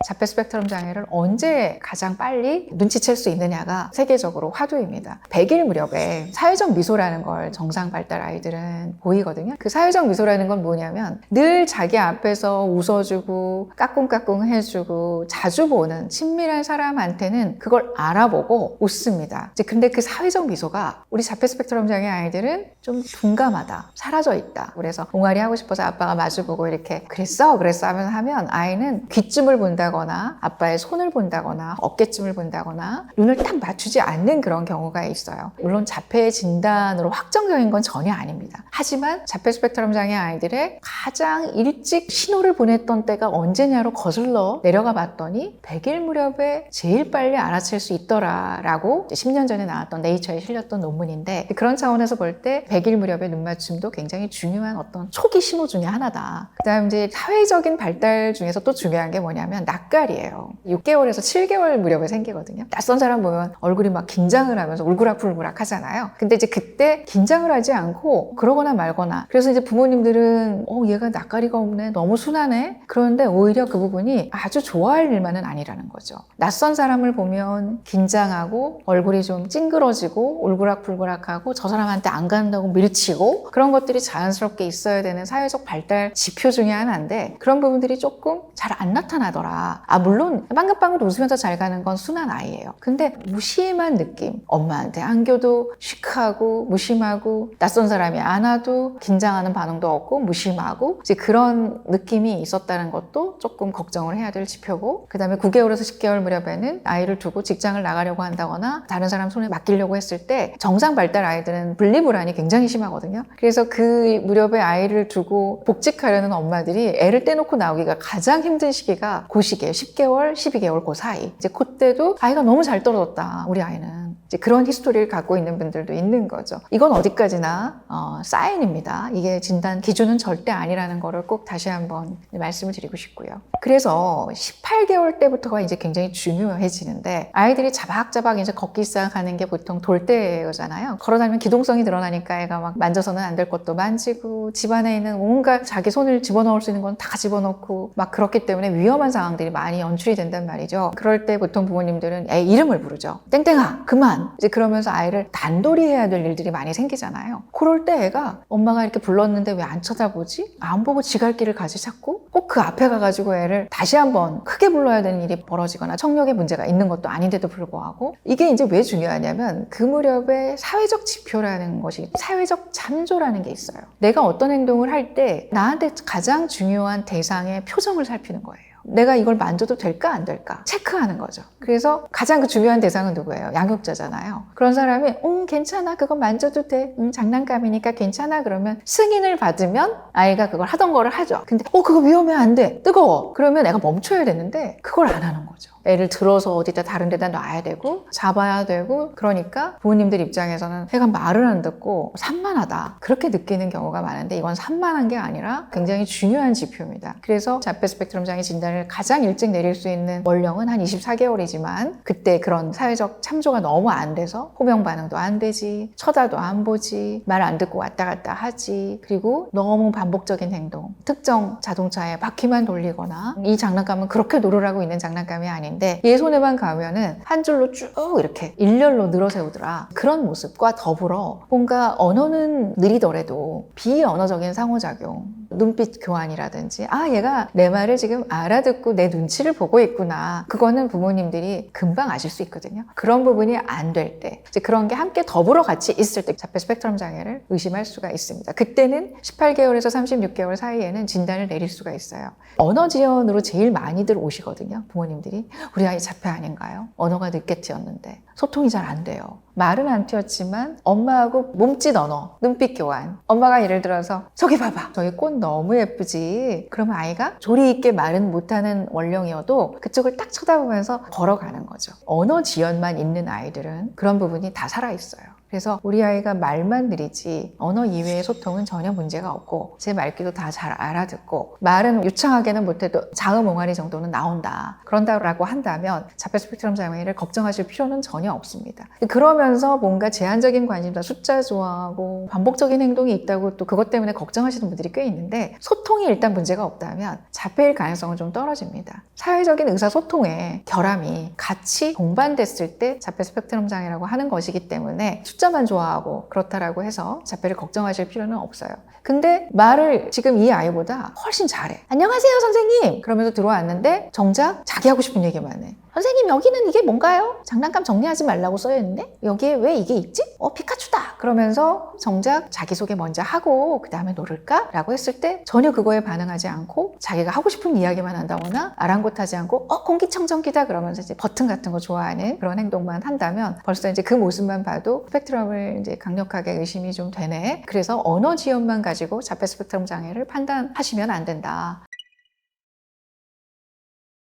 자폐 스펙트럼 장애를 언제 가장 빨리 눈치챌 수 있느냐가 세계적으로 화두입니다. 100일 무렵에 사회적 미소라는 걸 정상 발달 아이들은 보이거든요. 그 사회적 미소라는 건 뭐냐면 늘 자기 앞에서 웃어주고 까꿍까꿍 해주고 자주 보는 친밀한 사람한테는 그걸 알아보고 웃습니다. 근데 그 사회적 미소가 우리 자폐 스펙트럼 장애 아이들은 좀 둔감하다, 사라져 있다. 그래서 옹알이 하고 싶어서 아빠가 마주보고 이렇게 그랬어 하면 아이는 귀쯤을 본다 거나 아빠의 손을 본다거나 어깨쯤을 본다거나 눈을 딱 맞추지 않는 그런 경우가 있어요. 물론 자폐 진단으로 확정적인 건 전혀 아닙니다. 하지만 자폐 스펙트럼 장애 아이들의 가장 일찍 신호를 보냈던 때가 언제냐로 거슬러 내려가 봤더니 100일 무렵에 제일 빨리 알아챌 수 있더라라고 10년 전에 나왔던 네이처에 실렸던 논문인데, 그런 차원에서 볼 때 100일 무렵의 눈맞춤도 굉장히 중요한 어떤 초기 신호 중에 하나다. 그 다음 이제 사회적인 발달 중에서 또 중요한 게 뭐냐면 낯가리예요. 6개월에서 7개월 무렵에 생기거든요. 낯선 사람 보면 얼굴이 막 긴장을 하면서 울그락불그락 하잖아요. 근데 이제 그때 긴장을 하지 않고 그러거나 말거나, 그래서 이제 부모님들은 얘가 낯가리가 없네, 너무 순하네, 그런데 오히려 그 부분이 아주 좋아할 일만은 아니라는 거죠. 낯선 사람을 보면 긴장하고 얼굴이 좀 찡그러지고 울그락불그락하고 저 사람한테 안 간다고 밀치고, 그런 것들이 자연스럽게 있어야 되는 사회적 발달 지표 중에 하나인데 그런 부분들이 조금 잘 안 나타나더라. 물론 빵긋빵긋 웃으면서 잘 가는 건 순한 아이예요. 근데 무심한 느낌, 엄마한테 안겨도 시크하고 무심하고, 낯선 사람이 안아도 긴장하는 반응도 없고 무심하고, 이제 그런 느낌이 있었다는 것도 조금 걱정을 해야 될 지표고, 그 다음에 9개월에서 10개월 무렵에는 아이를 두고 직장을 나가려고 한다거나 다른 사람 손에 맡기려고 했을 때 정상 발달 아이들은 분리불안이 굉장히 심하거든요. 그래서 그 무렵에 아이를 두고 복직하려는 엄마들이 애를 떼놓고 나오기가 가장 힘든 시기가 그 시기예요. 10개월, 12개월 그 사이. 이제 그때도 아이가 너무 잘 떨어졌다, 우리 아이는. 이제 그런 히스토리를 갖고 있는 분들도 있는 거죠. 이건 어디까지나 사인입니다. 이게 진단 기준은 절대 아니라는 거를 꼭 다시 한번 말씀을 드리고 싶고요. 그래서 18개월 때부터가 이제 굉장히 중요해지는데 아이들이 자박자박 이제 걷기 시작하는 게 보통 돌 때잖아요. 걸어다니면 기동성이 늘어나니까 애가 막 만져서는 안 될 것도 만지고 집안에 있는 온갖 자기 손을 집어넣을 수 있는 건 다 집어넣고 막 그렇기 때문에 위험한 상황들이 많이 연출이 된단 말이죠. 그럴 때 보통 부모님들은 애 이름을 부르죠. 땡땡아 그만 이제 그러면서 아이를 단돌이 해야 될 일들이 많이 생기잖아요. 그럴 때 애가 엄마가 이렇게 불렀는데 왜 안 쳐다보지? 안 보고 지 갈 길을 가지 자꾸? 꼭 그 앞에 가가지고 애를 다시 한번 크게 불러야 되는 일이 벌어지거나 청력에 문제가 있는 것도 아닌데도 불구하고 이게 이제 왜 중요하냐면 그 무렵에 사회적 지표라는 것이 사회적 참조라는 게 있어요. 내가 어떤 행동을 할 때 나한테 가장 중요한 대상의 표정을 살피는 거예요. 내가 이걸 만져도 될까 안 될까 체크하는 거죠. 그래서 가장 그 중요한 대상은 누구예요? 양육자잖아요. 그런 사람이 괜찮아 그거 만져도 돼 장난감이니까 괜찮아 그러면 승인을 받으면 아이가 그걸 하던 거를 하죠. 근데 그거 위험해 안 돼 뜨거워 그러면 애가 멈춰야 되는데 그걸 안 하는 거죠. 애를 들어서 어디다 다른 데다 놔야 되고 잡아야 되고 그러니까 부모님들 입장에서는 애가 말을 안 듣고 산만하다 그렇게 느끼는 경우가 많은데 이건 산만한 게 아니라 굉장히 중요한 지표입니다. 그래서 자폐 스펙트럼 장애 진단을 가장 일찍 내릴 수 있는 원령은 한 24개월이지만 그때 그런 사회적 참조가 너무 안 돼서 호명 반응도 안 되지 쳐다도 안 보지 말 안 듣고 왔다 갔다 하지 그리고 너무 반복적인 행동 특정 자동차에 바퀴만 돌리거나 이 장난감은 그렇게 노르라고 있는 장난감이 아닌데 얘 손에만 가면은 한 줄로 쭉 이렇게 일렬로 늘어세우더라. 그런 모습과 더불어 뭔가 언어는 느리더라도 비언어적인 상호작용 눈빛 교환이라든지 얘가 내 말을 지금 알아듣고 내 눈치를 보고 있구나. 그거는 부모님들이 금방 아실 수 있거든요. 그런 부분이 안 될 때 이제 그런 게 함께 더불어 같이 있을 때 자폐 스펙트럼 장애를 의심할 수가 있습니다. 그때는 18개월에서 36개월 사이에는 진단을 내릴 수가 있어요. 언어 지연으로 제일 많이들 오시거든요. 부모님들이 우리 아이 자폐 아닌가요? 언어가 늦게 튀었는데 소통이 잘 안 돼요. 말은 안 튀었지만 엄마하고 몸짓 언어, 눈빛 교환. 엄마가 예를 들어서 저기 봐봐. 저기 꽃 너무 예쁘지. 그러면 아이가 조리 있게 말은 못하는 원령이어도 그쪽을 딱 쳐다보면서 걸어가는 거죠. 언어 지연만 있는 아이들은 그런 부분이 다 살아있어요. 그래서 우리 아이가 말만 느리지 언어 이외의 소통은 전혀 문제가 없고 제 말귀도 다 잘 알아듣고 말은 유창하게는 못해도 자음옹알이 정도는 나온다. 그런다고 한다면 자폐 스펙트럼 장애를 걱정하실 필요는 전혀 없습니다. 그러면서 뭔가 제한적인 관심사, 숫자 좋아하고 반복적인 행동이 있다고 또 그것 때문에 걱정하시는 분들이 꽤 있는데 소통이 일단 문제가 없다면 자폐일 가능성은 좀 떨어집니다. 사회적인 의사소통에 결함이 같이 동반됐을 때 자폐 스펙트럼 장애라고 하는 것이기 때문에 숫자만 좋아하고 그렇다라고 해서 자폐를 걱정하실 필요는 없어요. 근데 말을 지금 이 아이보다 훨씬 잘해. 안녕하세요 선생님 그러면서 들어왔는데 정작 자기 하고 싶은 얘기만 해. 선생님 여기는 이게 뭔가요? 장난감 정리하지 말라고 써있는데 여기에 왜 이게 있지? 피카츄다 그러면서 정작 자기소개 먼저 하고 그 다음에 노를까? 라고 했을 때 전혀 그거에 반응하지 않고 자기가 하고 싶은 이야기만 한다거나 아랑곳하지 않고 공기청정기다 그러면서 이제 버튼 같은 거 좋아하는 그런 행동만 한다면 벌써 이제 그 모습만 봐도 스펙트럼을 이제 강력하게 의심이 좀 되네. 그래서 언어 지연만 가지고 자폐 스펙트럼 장애를 판단하시면 안 된다.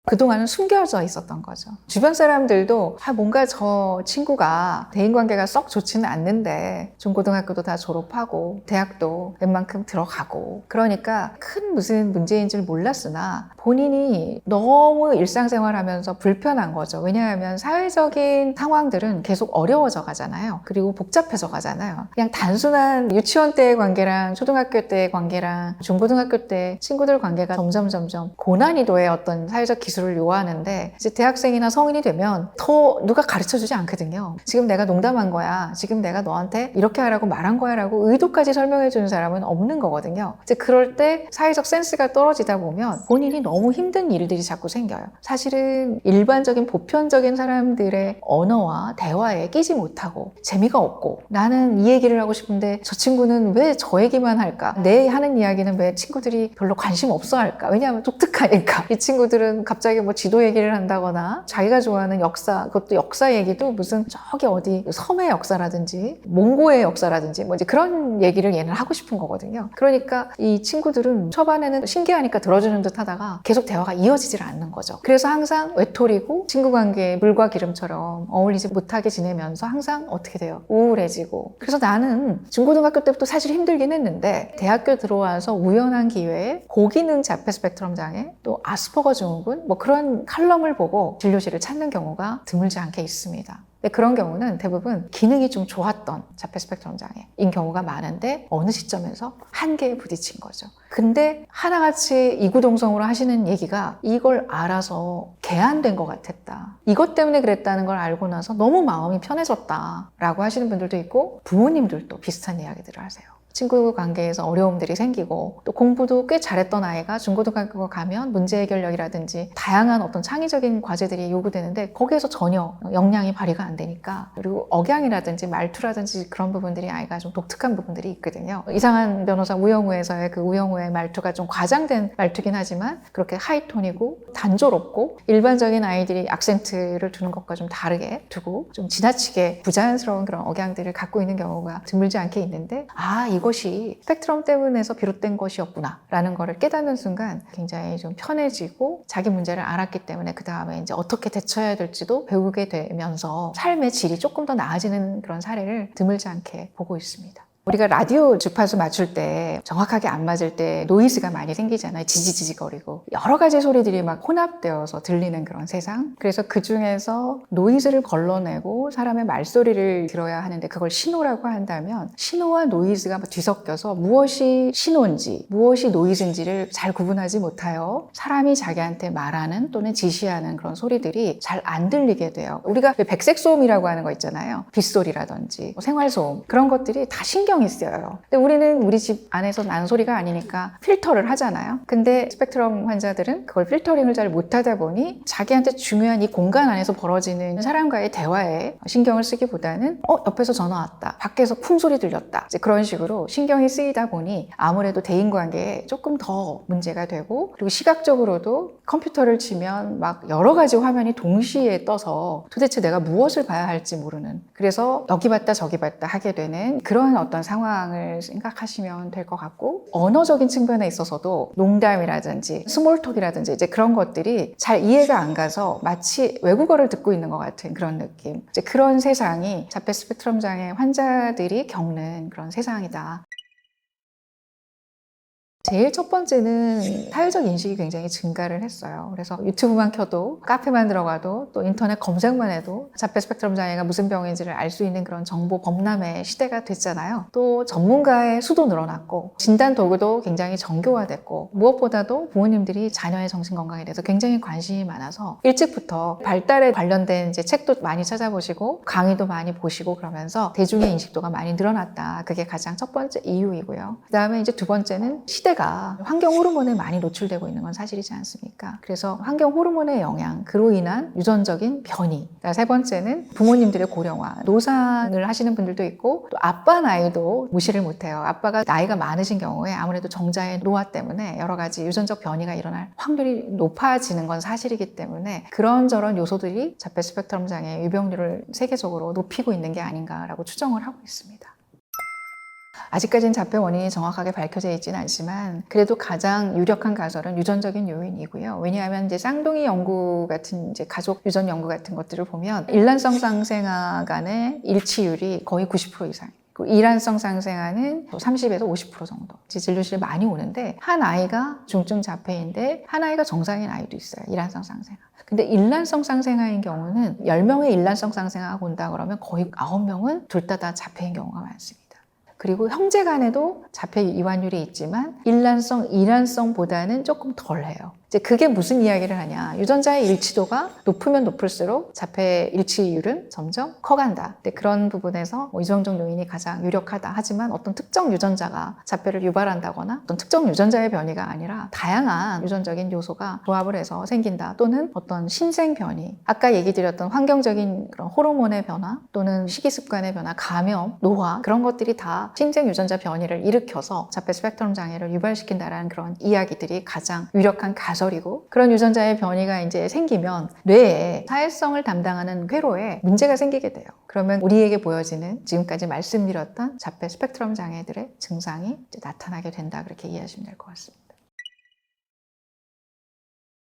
그동안은 숨겨져 있었던 거죠. 주변 사람들도 뭔가 저 친구가 대인관계가 썩 좋지는 않는데 중고등학교도 다 졸업하고 대학도 웬만큼 들어가고 그러니까 큰 무슨 문제인 줄 몰랐으나 본인이 너무 일상생활하면서 불편한 거죠. 왜냐하면 사회적인 상황들은 계속 어려워져 가잖아요. 그리고 복잡해져 가잖아요. 그냥 단순한 유치원 때의 관계랑 초등학교 때의 관계랑 중고등학교 때 친구들 관계가 점점 고난이도의 어떤 사회적 기술을 요하는데 이제 대학생이나 성인이 되면 더 누가 가르쳐주지 않거든요. 지금 내가 농담한 거야. 지금 내가 너한테 이렇게 하라고 말한 거야 라고 의도까지 설명해주는 사람은 없는 거거든요. 이제 그럴 때 사회적 센스가 떨어지다 보면 본인이 너무 힘든 일들이 자꾸 생겨요. 사실은 일반적인 보편적인 사람들의 언어와 대화에 끼지 못하고 재미가 없고 나는 이 얘기를 하고 싶은데 저 친구는 왜 저 얘기만 할까? 내 하는 이야기는 왜 친구들이 별로 관심 없어 할까? 왜냐하면 독특하니까. 이 친구들은 갑자기 갑자기 뭐 지도 얘기를 한다거나 자기가 좋아하는 역사, 그것도 역사 얘기도 무슨 저기 어디 섬의 역사라든지 몽고의 역사라든지 뭐 이제 그런 얘기를 얘는 하고 싶은 거거든요. 그러니까 이 친구들은 초반에는 신기하니까 들어주는 듯 하다가 계속 대화가 이어지질 않는 거죠. 그래서 항상 외톨이고 친구 관계에 물과 기름처럼 어울리지 못하게 지내면서 항상 어떻게 돼요? 우울해지고. 그래서 나는 중고등학교 때부터 사실 힘들긴 했는데 대학교 들어와서 우연한 기회에 고기능 자폐 스펙트럼 장애, 또 아스퍼거 증후군 뭐 그런 칼럼을 보고 진료실을 찾는 경우가 드물지 않게 있습니다. 근데 그런 경우는 대부분 기능이 좀 좋았던 자폐 스펙트럼 장애인 경우가 많은데 어느 시점에서 한계에 부딪힌 거죠. 근데 하나같이 이구동성으로 하시는 얘기가 이걸 알아서 개안된 것 같았다. 이것 때문에 그랬다는 걸 알고 나서 너무 마음이 편해졌다 라고 하시는 분들도 있고 부모님들도 비슷한 이야기들을 하세요. 친구 관계에서 어려움들이 생기고 또 공부도 꽤 잘했던 아이가 중고등학교 가면 문제 해결력이라든지 다양한 어떤 창의적인 과제들이 요구되는데 거기에서 전혀 역량이 발휘가 안 되니까 그리고 억양이라든지 말투라든지 그런 부분들이 아이가 좀 독특한 부분들이 있거든요. 이상한 변호사 우영우에서의 그 우영우의 말투가 좀 과장된 말투긴 하지만 그렇게 하이톤이고 단조롭고 일반적인 아이들이 악센트를 두는 것과 좀 다르게 두고 좀 지나치게 부자연스러운 그런 억양들을 갖고 있는 경우가 드물지 않게 있는데 이것이 스펙트럼 때문에서 비롯된 것이었구나 라는 거를 깨닫는 순간 굉장히 좀 편해지고 자기 문제를 알았기 때문에 그 다음에 이제 어떻게 대처해야 될지도 배우게 되면서 삶의 질이 조금 더 나아지는 그런 사례를 드물지 않게 보고 있습니다. 우리가 라디오 주파수 맞출 때 정확하게 안 맞을 때 노이즈가 많이 생기잖아요. 지지지지거리고 여러 가지 소리들이 막 혼합되어서 들리는 그런 세상. 그래서 그 중에서 노이즈를 걸러내고 사람의 말소리를 들어야 하는데 그걸 신호라고 한다면 신호와 노이즈가 뒤섞여서 무엇이 신호인지 무엇이 노이즈인지를 잘 구분하지 못하여 사람이 자기한테 말하는 또는 지시하는 그런 소리들이 잘 안 들리게 돼요. 우리가 백색소음이라고 하는 거 있잖아요. 빗소리라든지 생활소음 그런 것들이 다 신경 있어요. 근데 우리는 우리 집 안에서 나는 소리가 아니니까 필터를 하잖아요. 근데 스펙트럼 환자들은 그걸 필터링을 잘 못하다 보니 자기한테 중요한 이 공간 안에서 벌어지는 사람과의 대화에 신경을 쓰기보다는 옆에서 전화 왔다. 밖에서 풍소리 들렸다. 이제 그런 식으로 신경이 쓰이다 보니 아무래도 대인관계에 조금 더 문제가 되고 그리고 시각적으로도 컴퓨터를 치면 막 여러 가지 화면이 동시에 떠서 도대체 내가 무엇을 봐야 할지 모르는 그래서 여기 봤다 저기 봤다 하게 되는 그런 어떤 상황을 생각하시면 될 것 같고 언어적인 측면에 있어서도 농담이라든지 스몰톡이라든지 이제 그런 것들이 잘 이해가 안 가서 마치 외국어를 듣고 있는 것 같은 그런 느낌 이제 그런 세상이 자폐 스펙트럼 장애 환자들이 겪는 그런 세상이다. 제일 첫 번째는 사회적 인식이 굉장히 증가를 했어요. 그래서 유튜브만 켜도 카페만 들어가도 또 인터넷 검색만 해도 자폐 스펙트럼 장애가 무슨 병인지를 알 수 있는 그런 정보 범람의 시대가 됐잖아요. 또 전문가의 수도 늘어났고 진단 도구도 굉장히 정교화됐고 무엇보다도 부모님들이 자녀의 정신건강에 대해서 굉장히 관심이 많아서 일찍부터 발달에 관련된 이제 책도 많이 찾아보시고 강의도 많이 보시고 그러면서 대중의 인식도가 많이 늘어났다. 그게 가장 첫 번째 이유이고요. 그 다음에 이제 두 번째는 시대가 환경 호르몬에 많이 노출되고 있는 건 사실이지 않습니까? 그래서 환경 호르몬의 영향, 그로 인한 유전적인 변이. 세 번째는 부모님들의 고령화, 노산을 하시는 분들도 있고 또 아빠 나이도 무시를 못해요. 아빠가 나이가 많으신 경우에 아무래도 정자의 노화 때문에 여러 가지 유전적 변이가 일어날 확률이 높아지는 건 사실이기 때문에 그런저런 요소들이 자폐 스펙트럼 장애 유병률을 세계적으로 높이고 있는 게 아닌가라고 추정을 하고 있습니다. 아직까지는 자폐 원인이 정확하게 밝혀져 있지는 않지만 그래도 가장 유력한 가설은 유전적인 요인이고요. 왜냐하면 이제 쌍둥이 연구 같은 이제 가족 유전 연구 같은 것들을 보면 일란성 쌍생아 간의 일치율이 거의 90% 이상. 이란성 쌍생아는 30에서 50% 정도 진료실에 많이 오는데 한 아이가 중증 자폐인데 한 아이가 정상인 아이도 있어요. 이란성 쌍생아. 근데 일란성 쌍생아인 경우는 10명의 일란성 쌍생아가 온다 그러면 거의 9명은 둘 다 자폐인 경우가 많습니다. 그리고 형제 간에도 자폐 이완율이 있지만 일란성, 이란성보다는 조금 덜해요. 이제 그게 무슨 이야기를 하냐. 유전자의 일치도가 높으면 높을수록 자폐 일치율은 점점 커간다. 근데 그런 부분에서 유전적 요인이 가장 유력하다. 하지만 어떤 특정 유전자가 자폐를 유발한다거나 어떤 특정 유전자의 변이가 아니라 다양한 유전적인 요소가 조합을 해서 생긴다. 또는 어떤 신생 변이. 아까 얘기 드렸던 환경적인 그런 호르몬의 변화 또는 식이습관의 변화, 감염, 노화 그런 것들이 다 신생 유전자 변이를 일으켜서 자폐 스펙트럼 장애를 유발시킨다는 그런 이야기들이 가장 유력한 가설 가설이고, 그런 유전자의 변이가 이제 생기면 뇌에 사회성을 담당하는 회로에 문제가 생기게 돼요. 그러면 우리에게 보여지는 지금까지 말씀드렸던 자폐 스펙트럼 장애들의 증상이 이제 나타나게 된다, 그렇게 이해하시면 될 것 같습니다.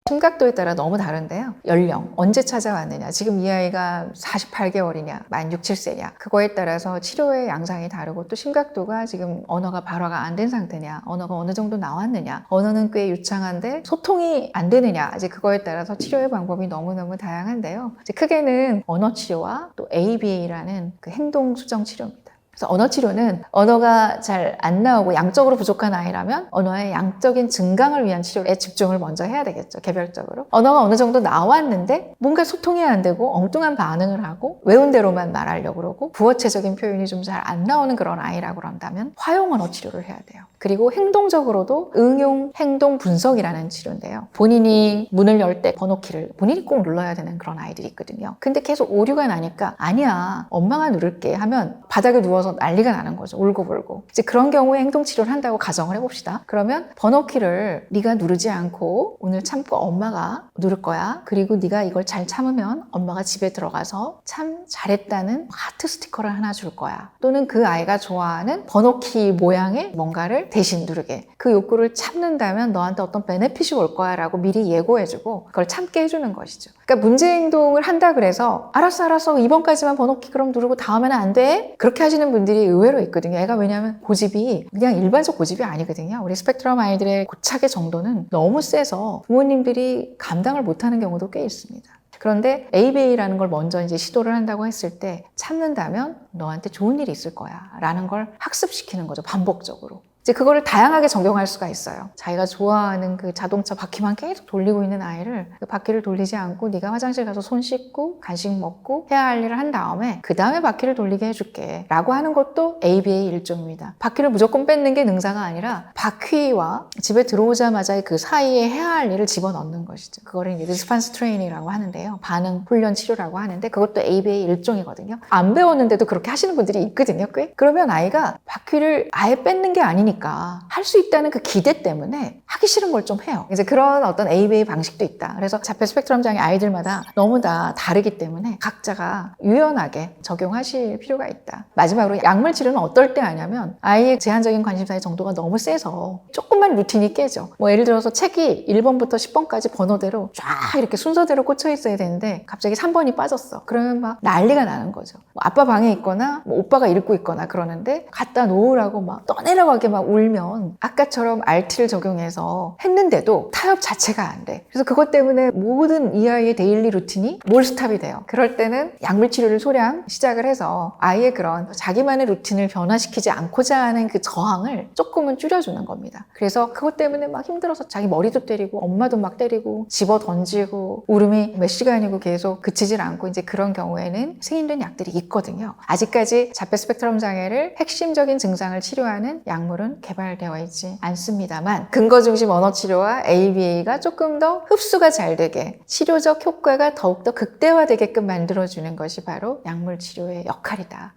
심각도에 따라 너무 다른데요. 연령, 언제 찾아왔느냐, 지금 이 아이가 48개월이냐, 만 6, 7세냐, 그거에 따라서 치료의 양상이 다르고, 또 심각도가 지금 언어가 발화가 안 된 상태냐, 언어가 어느 정도 나왔느냐, 언어는 꽤 유창한데 소통이 안 되느냐, 이제 그거에 따라서 치료의 방법이 너무너무 다양한데요. 이제 크게는 언어 치료와 또 ABA라는 그 행동 수정 치료입니다. 그래서 언어 치료는 언어가 잘 안 나오고 양적으로 부족한 아이라면 언어의 양적인 증강을 위한 치료에 집중을 먼저 해야 되겠죠, 개별적으로. 언어가 어느 정도 나왔는데 뭔가 소통이 안 되고 엉뚱한 반응을 하고 외운 대로만 말하려고 그러고 부어체적인 표현이 좀 잘 안 나오는 그런 아이라고 한다면 화용 언어 치료를 해야 돼요. 그리고 행동적으로도 응용 행동 분석이라는 치료인데요. 본인이 문을 열 때 번호키를 본인이 꼭 눌러야 되는 그런 아이들이 있거든요. 근데 계속 오류가 나니까 아니야, 엄마가 누를게 하면 바닥에 누워서 난리가 나는 거죠. 울고불고. 이제 그런 경우에 행동치료를 한다고 가정을 해봅시다. 그러면 번호키를 네가 누르지 않고 오늘 참고 엄마가 누를 거야. 그리고 네가 이걸 잘 참으면 엄마가 집에 들어가서 참 잘했다는 하트 스티커를 하나 줄 거야. 또는 그 아이가 좋아하는 번호키 모양의 뭔가를 대신 누르게. 그 욕구를 참는다면 너한테 어떤 베네핏이 올 거야 라고 미리 예고해주고 그걸 참게 해주는 것이죠. 그러니까 문제 행동을 한다 그래서 알았어 이번까지만 번호키 그럼 누르고 다음에는 안 돼? 그렇게 하시는 분들이 의외로 있거든요. 애가 왜냐하면 고집이 그냥 일반적 고집이 아니거든요. 우리 스펙트럼 아이들의 고착의 정도는 너무 세서 부모님들이 감당을 못하는 경우도 꽤 있습니다. 그런데 ABA라는 걸 먼저 이제 시도를 한다고 했을 때 참는다면 너한테 좋은 일이 있을 거야 라는 걸 학습시키는 거죠. 반복적으로. 이제 그거를 다양하게 적용할 수가 있어요. 자기가 좋아하는 그 자동차 바퀴만 계속 돌리고 있는 아이를 그 바퀴를 돌리지 않고 네가 화장실 가서 손 씻고 간식 먹고 해야 할 일을 한 다음에 그 다음에 바퀴를 돌리게 해줄게 라고 하는 것도 ABA 일종입니다. 바퀴를 무조건 뺏는 게 능사가 아니라 바퀴와 집에 들어오자마자 그 사이에 해야 할 일을 집어넣는 것이죠. 그거를 이제 리스판스 트레이닝이라고 하는데요. 반응 훈련 치료라고 하는데 그것도 ABA 일종이거든요. 안 배웠는데도 그렇게 하시는 분들이 있거든요. 꽤. 그러면 아이가 바퀴를 아예 뺏는 게 아니니까 할 수 있다는 그 기대 때문에 하기 싫은 걸 좀 해요. 이제 그런 어떤 ABA 방식도 있다. 그래서 자폐 스펙트럼 장애 아이들마다 너무 다 다르기 때문에 각자가 유연하게 적용하실 필요가 있다. 마지막으로 약물 치료는 어떨 때 하냐면 아이의 제한적인 관심사의 정도가 너무 세서 조금만 루틴이 깨져. 뭐 예를 들어서 책이 1번부터 10번까지 번호대로 쫙 이렇게 순서대로 꽂혀 있어야 되는데 갑자기 3번이 빠졌어. 그러면 막 난리가 나는 거죠. 뭐 아빠 방에 있거나 뭐 오빠가 읽고 있거나 그러는데 갖다 놓으라고 막 떠내려고 하게 막 울면 아까처럼 RT를 적용해서 했는데도 타협 자체가 안 돼. 그래서 그것 때문에 모든 이 아이의 데일리 루틴이 몰스탑이 돼요. 그럴 때는 약물 치료를 소량 시작을 해서 아이의 그런 자기만의 루틴을 변화시키지 않고자 하는 그 저항을 조금은 줄여주는 겁니다. 그래서 그것 때문에 막 힘들어서 자기 머리도 때리고 엄마도 막 때리고 집어 던지고 울음이 몇 시간이고 계속 그치질 않고 이제 그런 경우에는 승인된 약들이 있거든요. 아직까지 자폐 스펙트럼 장애를 핵심적인 증상을 치료하는 약물은 개발되어 있지 않습니다만 근거 중심 언어 치료와 ABA가 조금 더 흡수가 잘 되게 치료적 효과가 더욱더 극대화되게끔 만들어주는 것이 바로 약물 치료의 역할이다.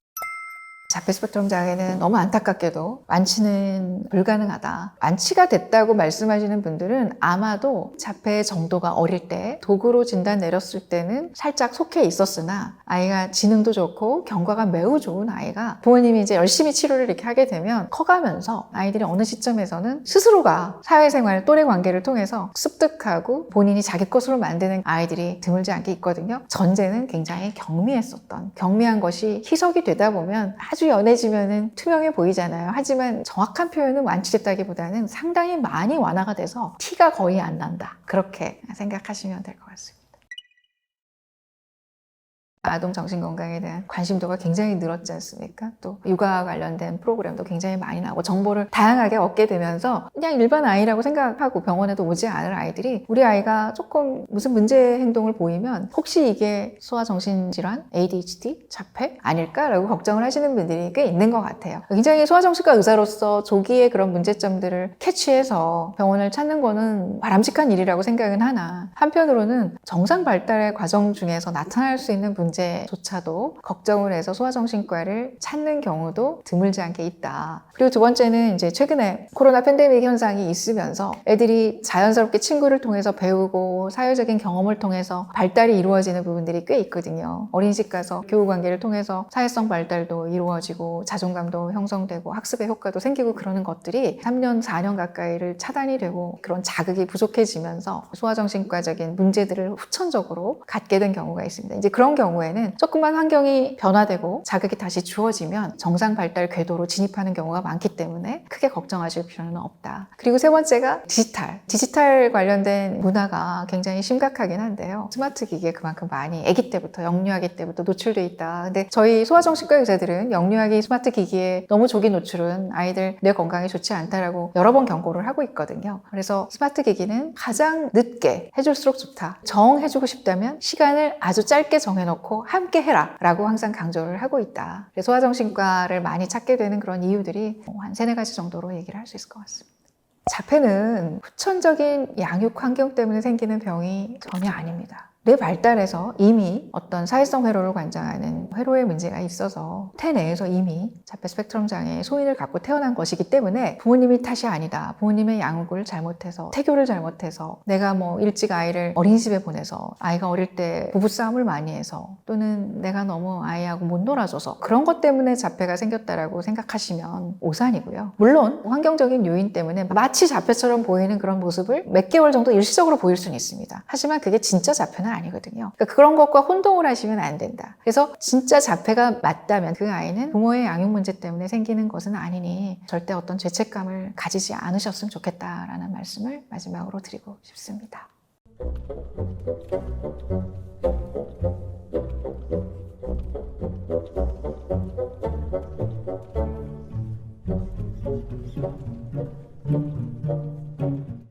자폐 스펙트럼 장애는 너무 안타깝게도 완치는 불가능하다. 완치가 됐다고 말씀하시는 분들은 아마도 자폐의 정도가 어릴 때 도구로 진단 내렸을 때는 살짝 속해 있었으나 아이가 지능도 좋고 경과가 매우 좋은 아이가 부모님이 이제 열심히 치료를 이렇게 하게 되면 커가면서 아이들이 어느 시점에서는 스스로가 사회생활, 또래 관계를 통해서 습득하고 본인이 자기 것으로 만드는 아이들이 드물지 않게 있거든요. 전제는 굉장히 경미했었던, 경미한 것이 희석이 되다 보면 아주 연해지면은 투명해 보이잖아요. 하지만 정확한 표현은 완치됐다기보다는 상당히 많이 완화가 돼서 티가 거의 안 난다. 그렇게 생각하시면 될 것 같습니다. 아동 정신건강에 대한 관심도가 굉장히 늘었지 않습니까? 또 육아와 관련된 프로그램도 굉장히 많이 나오고 정보를 다양하게 얻게 되면서 그냥 일반 아이라고 생각하고 병원에도 오지 않을 아이들이 우리 아이가 조금 무슨 문제 행동을 보이면 혹시 이게 소아정신질환, ADHD, 자폐 아닐까라고 걱정을 하시는 분들이 꽤 있는 것 같아요. 굉장히 소아정신과 의사로서 조기에 그런 문제점들을 캐치해서 병원을 찾는 거는 바람직한 일이라고 생각은 하나 한편으로는 정상 발달의 과정 중에서 나타날 수 있는 문제 문제조차도 걱정을 해서 소아정신과를 찾는 경우도 드물지 않게 있다. 그리고 두 번째는 이제 최근에 코로나 팬데믹 현상이 있으면서 애들이 자연스럽게 친구를 통해서 배우고 사회적인 경험을 통해서 발달이 이루어지는 부분들이 꽤 있거든요. 어린이집 가서 교우관계를 통해서 사회성 발달도 이루어지고 자존감도 형성되고 학습의 효과도 생기고 그러는 것들이 3년, 4년 가까이를 차단이 되고 그런 자극이 부족해지면서 소아정신과적인 문제들을 후천적으로 갖게 된 경우가 있습니다. 이제 그런 경우에는 조금만 환경이 변화되고 자극이 다시 주어지면 정상 발달 궤도로 진입하는 경우가 많기 때문에 크게 걱정하실 필요는 없다. 그리고 세 번째가 디지털 관련된 문화가 굉장히 심각하긴 한데요. 스마트 기기에 그만큼 많이 아기 때부터 영유아기 때부터 노출돼 있다. 근데 저희 소아정신과 의사들은 영유아기 스마트 기기에 너무 조기 노출은 아이들 뇌 건강에 좋지 않다라고 여러 번 경고를 하고 있거든요. 그래서 스마트 기기는 가장 늦게 해줄수록 좋다. 정해주고 싶다면 시간을 아주 짧게 정해놓고 함께 해라 라고 항상 강조를 하고 있다. 소아정신과를 많이 찾게 되는 그런 이유들이 한 3-4가지 정도로 얘기를 할 수 있을 것 같습니다. 자폐는 후천적인 양육 환경 때문에 생기는 병이 전혀 아닙니다. 뇌 발달에서 이미 어떤 사회성 회로를 관장하는 회로의 문제가 있어서 태내에서 이미 자폐 스펙트럼 장애의 소인을 갖고 태어난 것이기 때문에 부모님이 탓이 아니다. 부모님의 양육을 잘못해서 태교를 잘못해서 내가 일찍 아이를 어린이집에 보내서 아이가 어릴 때 부부싸움을 많이 해서 또는 내가 너무 아이하고 못 놀아줘서 그런 것 때문에 자폐가 생겼다라고 생각하시면 오산이고요. 물론 환경적인 요인 때문에 마치 자폐처럼 보이는 그런 모습을 몇 개월 정도 일시적으로 보일 수는 있습니다. 하지만 그게 진짜 자폐는 아니거든요. 그러니까 그런 것과 혼동을 하시면 안 된다. 그래서 진짜 자폐가 맞다면 그 아이는 부모의 양육 문제 때문에 생기는 것은 아니니 절대 어떤 죄책감을 가지지 않으셨으면 좋겠다라는 말씀을 마지막으로 드리고 싶습니다.